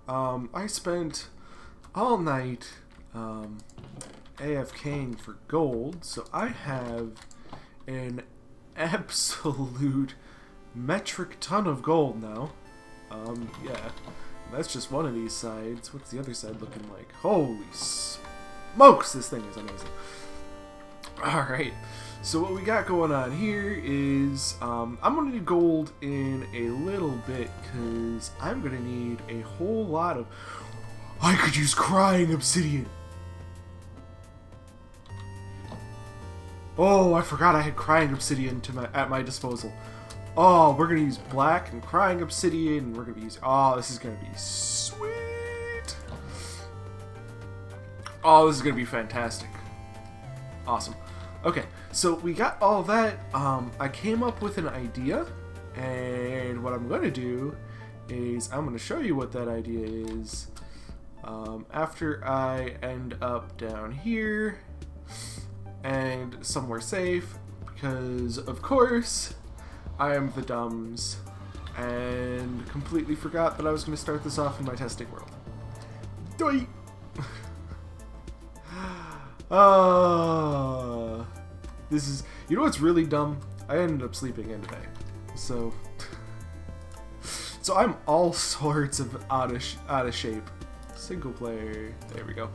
before. I spent all night AFKing for gold, so I have an absolute metric ton of gold now. Yeah, that's just one of these sides. What's the other side looking like? Holy smokes, this thing is amazing. Alright, so what we got going on here is, I'm going to need gold in a little bit, because I'm going to need a whole lot of... I could use crying obsidian! Oh, I forgot I had crying obsidian at my disposal. Oh, we're going to use black and crying obsidian, and we're going to use... Oh, this is going to be sweet! Oh, this is going to be fantastic. Awesome. Okay, so we got all that. I came up with an idea, and what I'm going to do is I'm going to show you what that idea is after I end up down here and somewhere safe, because of course I am the dumbs and completely forgot that I was going to start this off in my testing world. Doi! This is, you know what's really dumb? I ended up sleeping in today, so I'm all sorts of out of shape. Single player, there we go.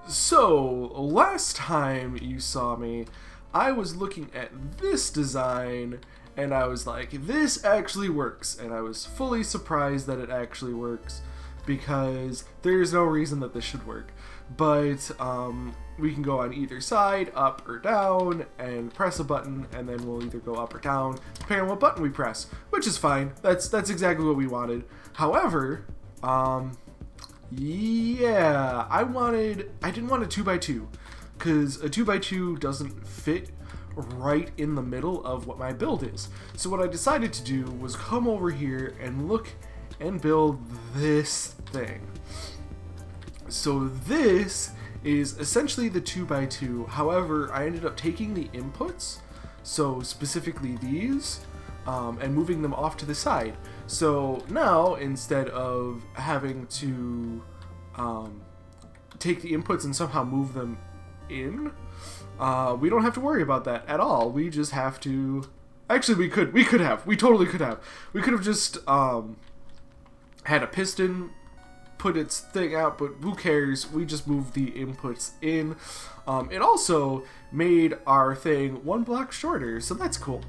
So last time you saw me, I was looking at this design and I was like, this actually works, and I was fully surprised that it actually works, because there's no reason that this should work. But we can go on either side, up or down, and press a button, and then we'll either go up or down, depending on what button we press, which is fine. That's exactly what we wanted. However, yeah, I didn't want a 2x2, because a 2x2 doesn't fit right in the middle of what my build is. So what I decided to do was come over here and look and build this thing. So this is essentially the 2x2, however, I ended up taking the inputs, so specifically these, and moving them off to the side. So now, instead of having to take the inputs and somehow move them in, we don't have to worry about that at all. We just have to... Actually, we totally could have. We could have just had a piston put its thing out, but who cares? We just moved the inputs in. It also made our thing one block shorter, so that's cool.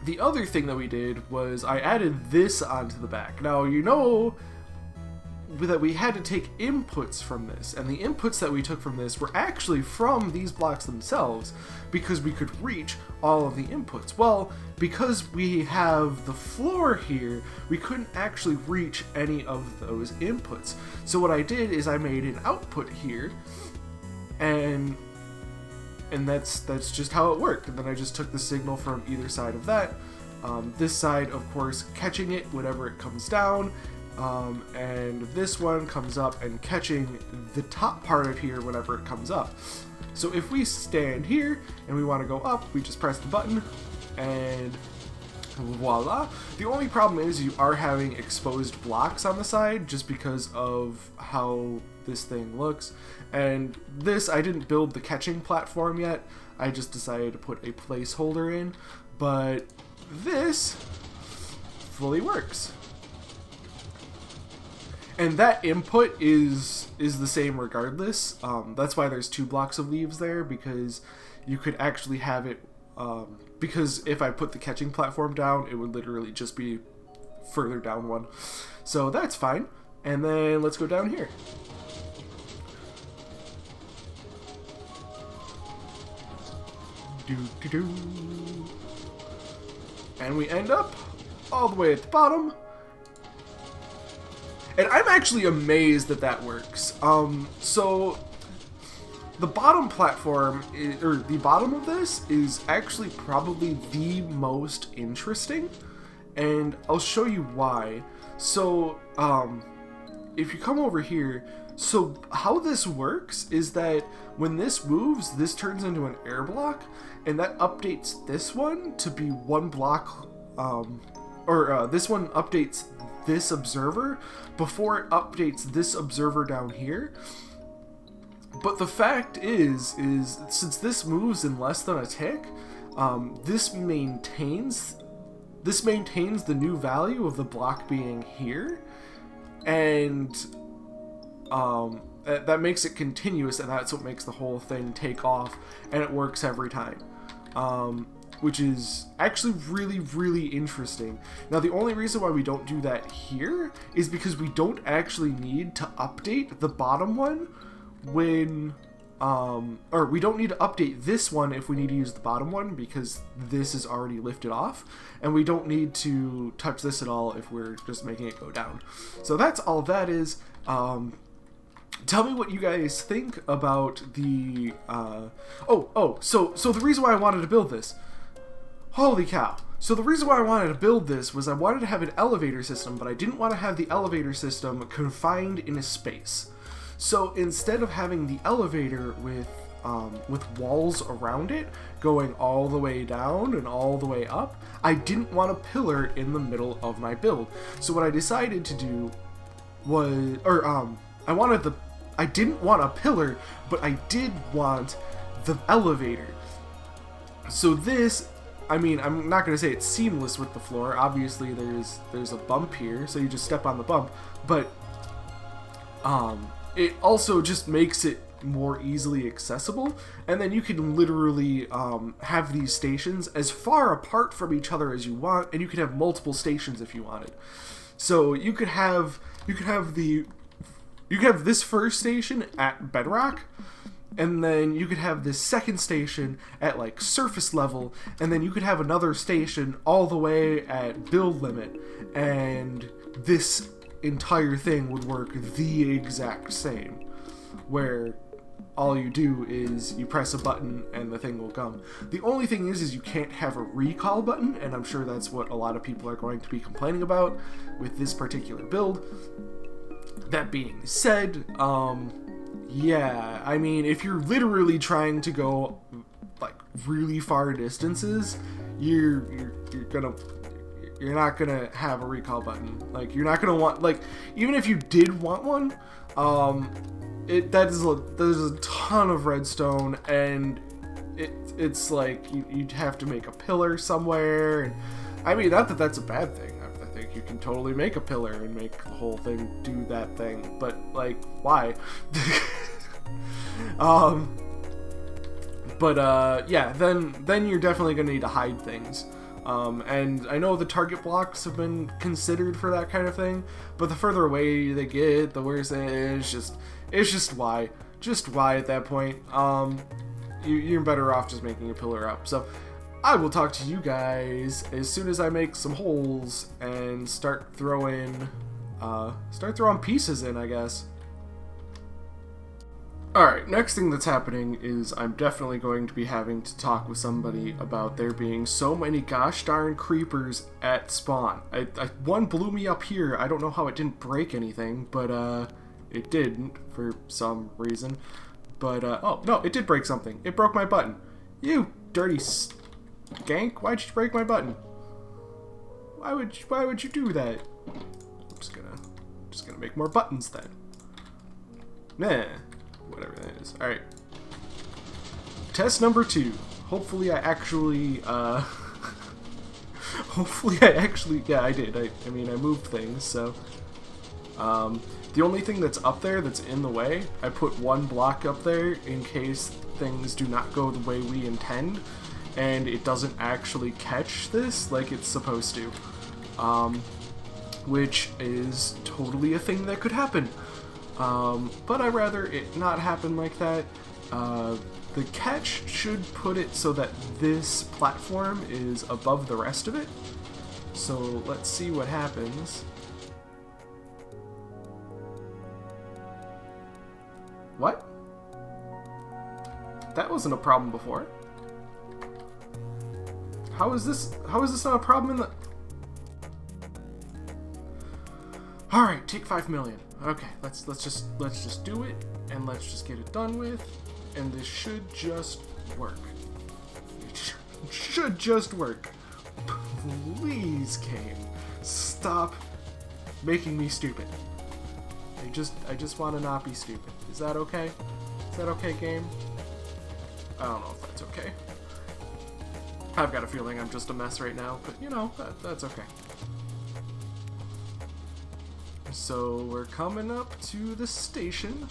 The other thing that we did was I added this onto the back. Now, you know that we had to take inputs from this, and the inputs that we took from this were actually from these blocks themselves, because we could reach all of the inputs. Well, because we have the floor here, we couldn't actually reach any of those inputs. So what I did is I made an output here, and that's just how it worked. And then I just took the signal from either side of that. This side, of course, catching it whenever it comes down, and this one comes up and catching the top part of here whenever it comes up. So if we stand here and we want to go up, we just press the button and voila. The only problem is you are having exposed blocks on the side just because of how this thing looks. And this, I didn't build the catching platform yet. I just decided to put a placeholder in, but this fully works. And that input is the same regardless. That's why there's 2 blocks of leaves there, because you could actually have it, because if I put the catching platform down, it would literally just be further down one. So that's fine. And then let's go down here. And we end up all the way at the bottom. And I'm actually amazed that that works. So the bottom platform, or the bottom of this, is actually probably the most interesting, and I'll show you why. So if you come over here, so how this works is that when this moves, this turns into an air block, and that updates this one to be 1 block this one updates this observer before it updates this observer down here. But the fact is since this moves in less than a tick, this maintains the new value of the block being here, and that makes it continuous, and that's what makes the whole thing take off, and it works every time, which is actually really, really interesting. Now, the only reason why we don't do that here is because we don't actually need to update the bottom one when or we don't need to update this one if we need to use the bottom one, because this is already lifted off, and we don't need to touch this at all if we're just making it go down. So that's all that is. Tell me what you guys think about the so the reason why I wanted to build this, holy cow. So the reason why I wanted to build this was I wanted to have an elevator system, but I didn't want to have the elevator system confined in a space. So instead of having the elevator with walls around it going all the way down and all the way up, I didn't want a pillar in the middle of my build. So what I decided to do was, I didn't want a pillar, but I did want the elevator. So this, I mean, I'm not going to say it's seamless with the floor. Obviously there's a bump here, so you just step on the bump, but it also just makes it more easily accessible, and then you can literally have these stations as far apart from each other as you want, and you can have multiple stations if you wanted. So you could have this first station at bedrock, and then you could have this second station at like surface level, and then you could have another station all the way at build limit, and this entire thing would work the exact same, where all you do is you press a button and the thing will come. The only thing is you can't have a recall button, and I'm sure that's what a lot of people are going to be complaining about with this particular build. That being said, yeah, I mean, if you're literally trying to go like really far distances, you're not gonna have a recall button. Like, you're not gonna want, like, even if you did want one, there's a ton of redstone, and it's like you'd have to make a pillar somewhere, and I mean, not that that's a bad thing. I think you can totally make a pillar and make the whole thing do that thing, but like, why? Yeah, then you're definitely gonna need to hide things. And I know the target blocks have been considered for that kind of thing, but the further away they get, the worse it is. It's just why at that point. You're better off just making a pillar up. So I will talk to you guys as soon as I make some holes and start throwing pieces in, I guess. Alright, next thing that's happening is I'm definitely going to be having to talk with somebody about there being so many gosh darn creepers at spawn. One blew me up here. I don't know how it didn't break anything, but it didn't for some reason. But, oh, no, it did break something. It broke my button. You dirty skank, why'd you break my button? Why would you do that? I'm just gonna make more buttons then. Nah. Whatever that is. Alright. Test number 2. Hopefully I actually, yeah, I did. I mean, I moved things, so. The only thing that's up there that's in the way, I put one block up there in case things do not go the way we intend, and it doesn't actually catch this like it's supposed to. Which is totally a thing that could happen. But I'd rather it not happen like that. The catch should put it so that this platform is above the rest of it. So let's see what happens. What? That wasn't a problem before. How is this not a problem in the... Alright, take 5 million. Okay, let's just do it, and let's just get it done with, and this should just work. It should just work. Please, game. stop making me stupid. I just want to not be stupid. Is that okay? Is that okay, game? I don't know if that's okay. I've got a feeling I'm just a mess right now, but you know, that's okay. So we're coming up to the station.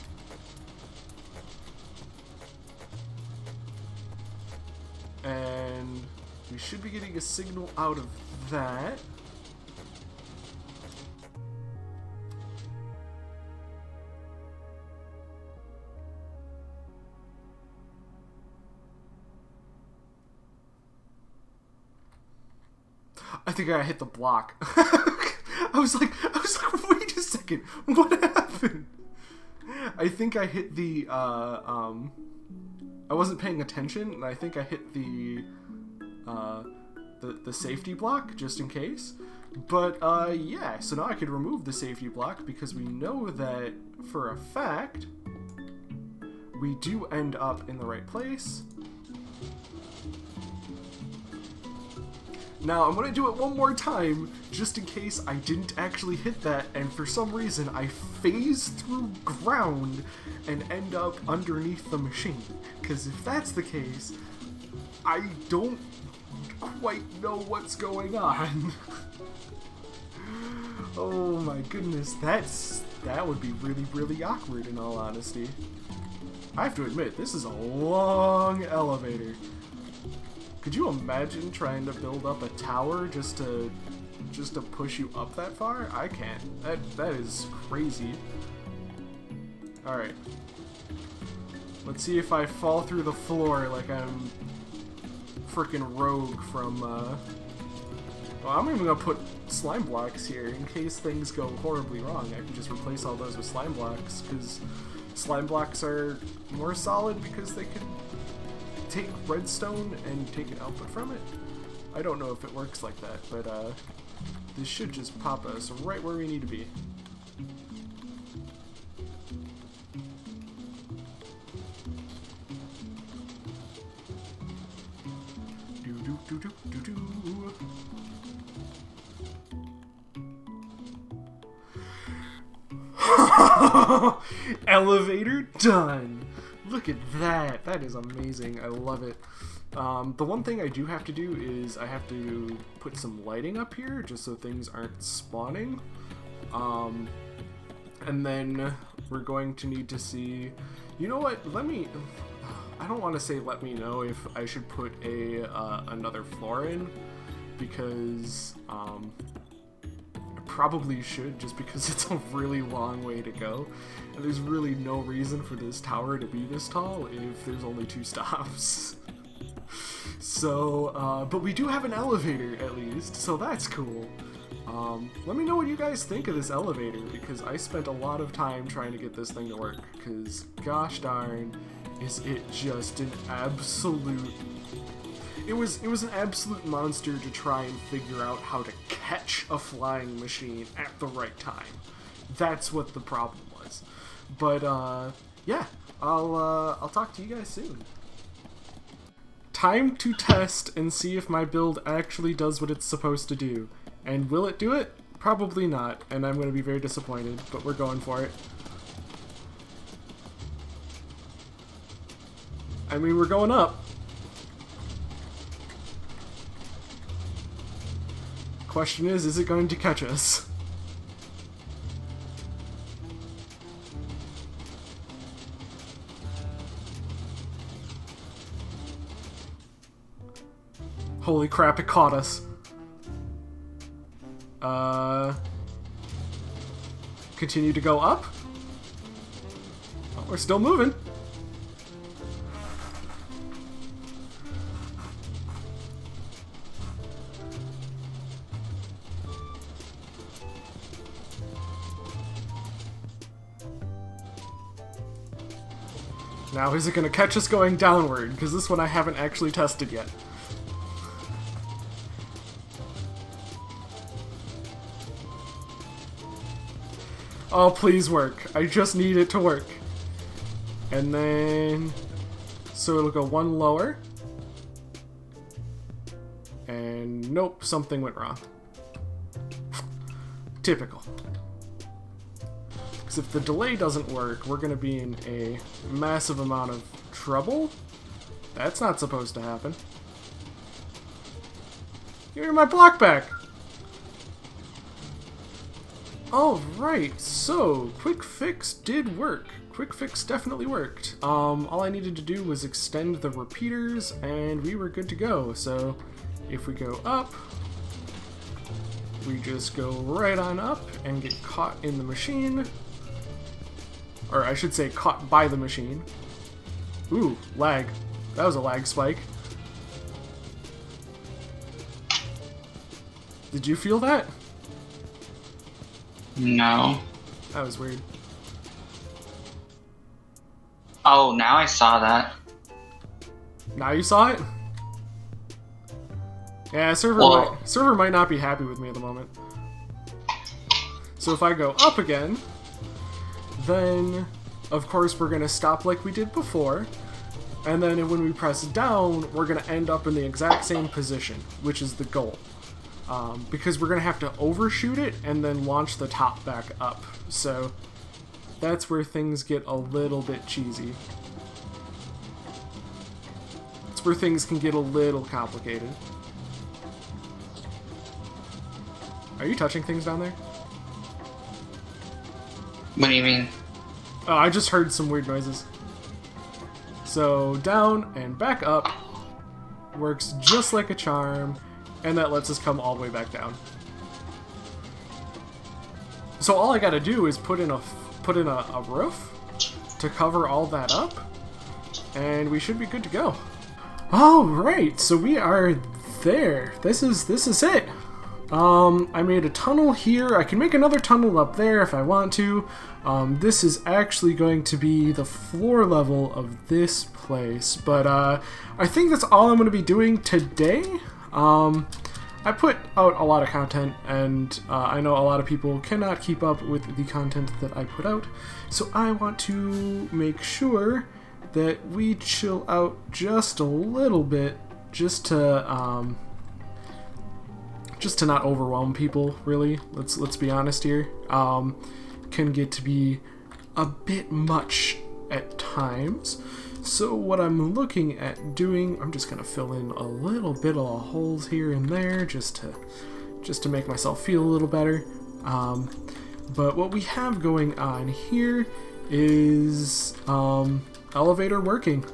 And we should be getting a signal out of that. I think I hit the block. I was like, wait a second, what happened? I think I hit the, I wasn't paying attention, and I think I hit the safety block, just in case. But, yeah, so now I could remove the safety block, because we know that, for a fact, we do end up in the right place. Now, I'm going to do it one more time, just in case I didn't actually hit that, and for some reason I phase through ground and end up underneath the machine. Because if that's the case, I don't quite know what's going on. Oh my goodness, that would be really, really awkward in all honesty. I have to admit, this is a long elevator. Could you imagine trying to build up a tower just to push you up that far? I can't. That is crazy. Alright. Let's see if I fall through the floor like I'm freaking Rogue from, Well, I'm even gonna put slime blocks here in case things go horribly wrong. I can just replace all those with slime blocks, because slime blocks are more solid because they can take redstone and take an output from it. I don't know if it works like that, but this should just pop us right where we need to be. Do do do do do do. Elevator done. Look at that. That is amazing. I love it. The one thing I do have to do is I have to put some lighting up here just so things aren't spawning. And then we're going to need to see... You know what? I don't want to say let me know if I should put another floor in, because I probably should, just because it's a really long way to go. And there's really no reason for this tower to be this tall if there's only 2 stops. So, but we do have an elevator at least, so that's cool. Let me know what you guys think of this elevator, because I spent a lot of time trying to get this thing to work, because gosh darn, is it just an absolute... It was an absolute monster to try and figure out how to catch a flying machine at the right time. That's what the problem was. But, yeah, I'll talk to you guys soon. Time to test and see if my build actually does what it's supposed to do. And will it do it? Probably not, and I'm going to be very disappointed, but we're going for it. I mean, we're going up. Question is it going to catch us? Holy crap, it caught us. Continue to go up. Oh, we're still moving. Now, is it going to catch us going downward? Because this one I haven't actually tested yet. Oh, please work. I just need it to work. And then... So it'll go one lower. And nope, something went wrong. Typical. Because if the delay doesn't work, we're going to be in a massive amount of trouble. That's not supposed to happen. Give me my block back! Alright, so Quick Fix did work. Quick Fix definitely worked. All I needed to do was extend the repeaters and we were good to go. So if we go up, we just go right on up and get caught in the machine. Or I should say caught by the machine. Ooh, lag. That was a lag spike. Did you feel that? No. That was weird. Oh, now I saw that. Now you saw it? Yeah, server might not be happy with me at the moment. So if I go up again, then of course we're gonna stop like we did before, and then when we press down, we're gonna end up in the exact same position, which is the goal. Because we're gonna have to overshoot it and then launch the top back up. So that's where things get a little bit cheesy. That's where things can get a little complicated. Are you touching things down there? What do you mean? Oh, I just heard some weird noises. So down and back up works just like a charm, and that lets us come all the way back down. So all I gotta do is put in a roof to cover all that up, and we should be good to go. All right, so we are there. This is it. I made a tunnel here. I can make another tunnel up there if I want to. This is actually going to be the floor level of this place, but I think that's all I'm going to be doing today. I put out a lot of content, and I know a lot of people cannot keep up with the content that I put out, so I want to make sure that we chill out just a little bit, just to not overwhelm people, really. Let's be honest here. Can get to be a bit much at times. So what I'm looking at doing, I'm just gonna fill in a little bit of holes here and there, just to make myself feel a little better. But what we have going on here is elevator working.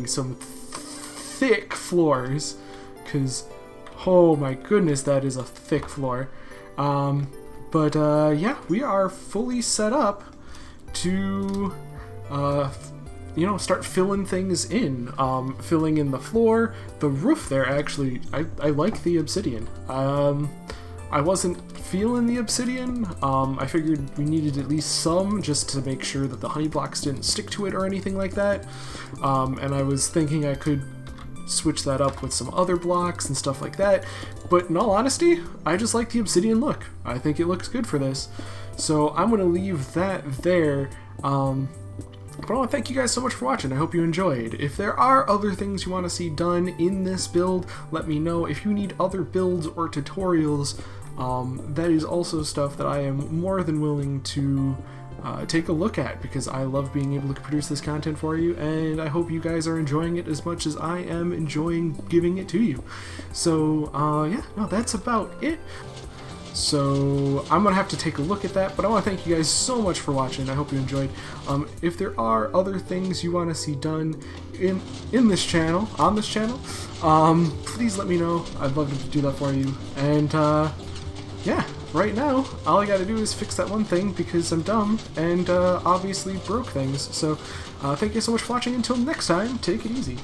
Some thick floors, because oh my goodness, that is a thick floor. Yeah, we are fully set up to, start filling things in. Filling in the floor, the roof there, actually, I like the obsidian. I wasn't feeling the obsidian. I figured we needed at least some, just to make sure that the honey blocks didn't stick to it or anything like that. And I was thinking I could switch that up with some other blocks and stuff like that, but in all honesty, I just like the obsidian look. I think it looks good for this, so I'm gonna leave that there. But I want to thank you guys so much for watching. I hope you enjoyed. If there are other things you want to see done in this build, let me know. If you need other builds or tutorials, that is also stuff that I am more than willing to take a look at, because I love being able to produce this content for you, and I hope you guys are enjoying it as much as I am enjoying giving it to you. So yeah, no, that's about it. So I'm gonna have to take a look at that, but I want to thank you guys so much for watching. I hope you enjoyed. If there are other things you want to see done in this channel, on this channel, please let me know. I'd love to do that for you. And yeah, right now, all I gotta do is fix that one thing because I'm dumb and obviously broke things. So thank you so much for watching. Until next time, take it easy.